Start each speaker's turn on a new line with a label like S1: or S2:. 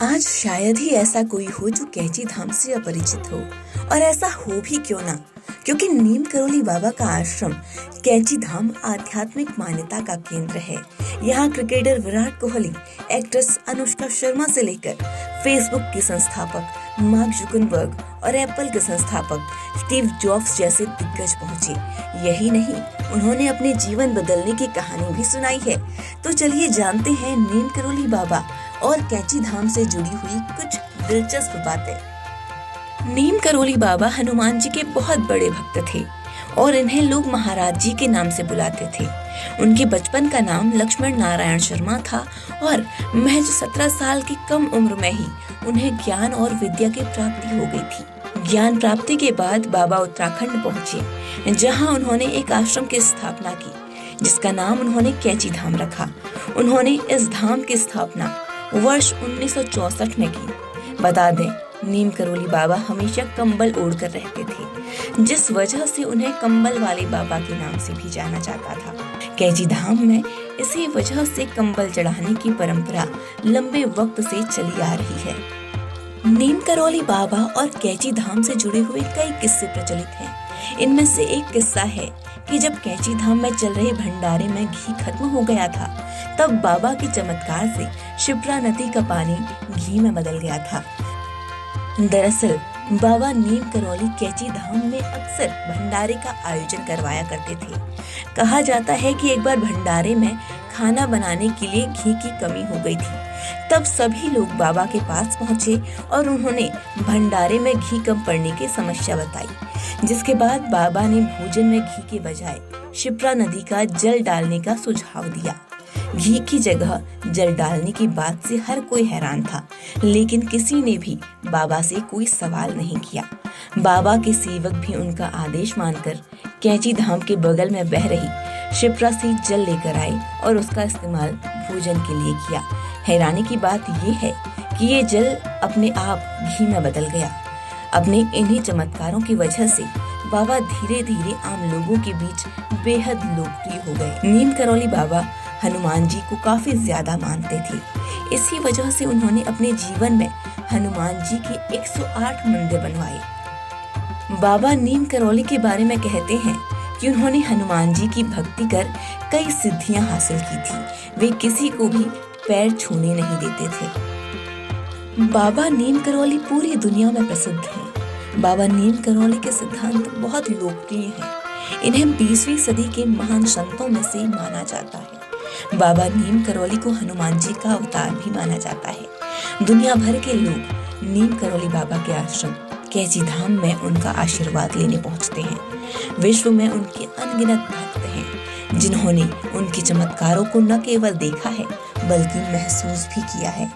S1: आज शायद ही ऐसा कोई हो जो कैची धाम से अपरिचित हो, और ऐसा हो भी क्यों ना, क्योंकि नीम करोली बाबा का आश्रम कैची धाम आध्यात्मिक मान्यता का केंद्र है। यहाँ क्रिकेटर विराट कोहली, एक्ट्रेस अनुष्का शर्मा से लेकर फेसबुक के संस्थापक मार्क जुकरबर्ग और एप्पल के संस्थापक स्टीव जॉब्स जैसे दिग्गज पहुंचे। यही नहीं, उन्होंने अपने जीवन बदलने की कहानी भी सुनाई है। तो चलिए जानते हैं नीम करोली बाबा और कैची धाम से जुड़ी हुई कुछ दिलचस्प बातें। नीम करोली बाबा हनुमान जी के बहुत बड़े भक्त थे और इन्हें लोग महाराज जी के नाम से बुलाते थे। उनके बचपन का नाम लक्ष्मण नारायण शर्मा था और महज 17 साल की कम उम्र में ही उन्हें ज्ञान और विद्या की प्राप्ति हो गई थी। ज्ञान प्राप्ति के बाद बाबा उत्तराखंड पहुँचे, जहाँ उन्होंने एक आश्रम की स्थापना की, जिसका नाम उन्होंने कैची धाम रखा। उन्होंने इस धाम की स्थापना वर्ष 1964 में की। बता दें, नीम करोली बाबा हमेशा कंबल ओढ़कर रहते थे, जिस वजह से उन्हें कंबल वाले बाबा के नाम से भी जाना जाता था। कैची धाम में इसी वजह से कंबल चढ़ाने की परंपरा लंबे वक्त से चली आ रही है। नीम करोली बाबा और कैची धाम से जुड़े हुए कई किस्से प्रचलित हैं। इनमें से एक किस्सा है कि जब कैची धाम में चल रहे भंडारे में घी खत्म हो गया था, तब बाबा के चमत्कार से शिप्रा नदी का पानी घी में बदल गया था। दरअसल बाबा नीम करोली कैची धाम में अक्सर भंडारे का आयोजन करवाया करते थे। कहा जाता है कि एक बार भंडारे में खाना बनाने के लिए घी की कमी हो गई थी। तब सभी लोग बाबा के पास पहुंचे और उन्होंने भंडारे में घी कम पड़ने की समस्या बताई, जिसके बाद बाबा ने भोजन में घी के बजाय शिप्रा नदी का जल डालने का सुझाव दिया। घी की जगह जल डालने की बात से हर कोई हैरान था, लेकिन किसी ने भी बाबा से कोई सवाल नहीं किया। बाबा के सेवक भी उनका आदेश मानकर कैची धाम के बगल में बह रही शिप्रा से जल लेकर आए और उसका इस्तेमाल भोजन के लिए किया। हैरानी की बात यह है कि ये जल अपने आप घी में बदल गया। अपने इन्हीं चमत्कारों की वजह से बाबा धीरे धीरे आम लोगों के बीच बेहद लोकप्रिय हो गए। नीम करोली बाबा हनुमान जी को काफी ज्यादा मानते थे। इसी वजह से उन्होंने अपने जीवन में हनुमान जी के 108 मंदिर बनवाए। बाबा नीम करोली के बारे में कहते हैं कि उन्होंने हनुमान जी की भक्ति कर कई सिद्धियां हासिल की थी। वे किसी को भी पैर छूने नहीं देते थे। बाबा नीम करोली पूरी दुनिया में प्रसिद्ध हैं। बाबा नीम करोली के सिद्धांत बहुत लोकप्रिय हैं। इन्हें 20वीं सदी के महान संतों में से माना जाता है। बाबा नीम करोली को हनुमान जी का अवतार भी माना जाता है। दुनिया भर के लोग नीम करोली बाबा के आश्रम कैची धाम में उनका आशीर्वाद लेने पहुंचते हैं। विश्व में उनके अनगिनत भक्त हैं, जिन्होंने उनके चमत्कारों को न केवल देखा है, बल्कि महसूस भी किया है।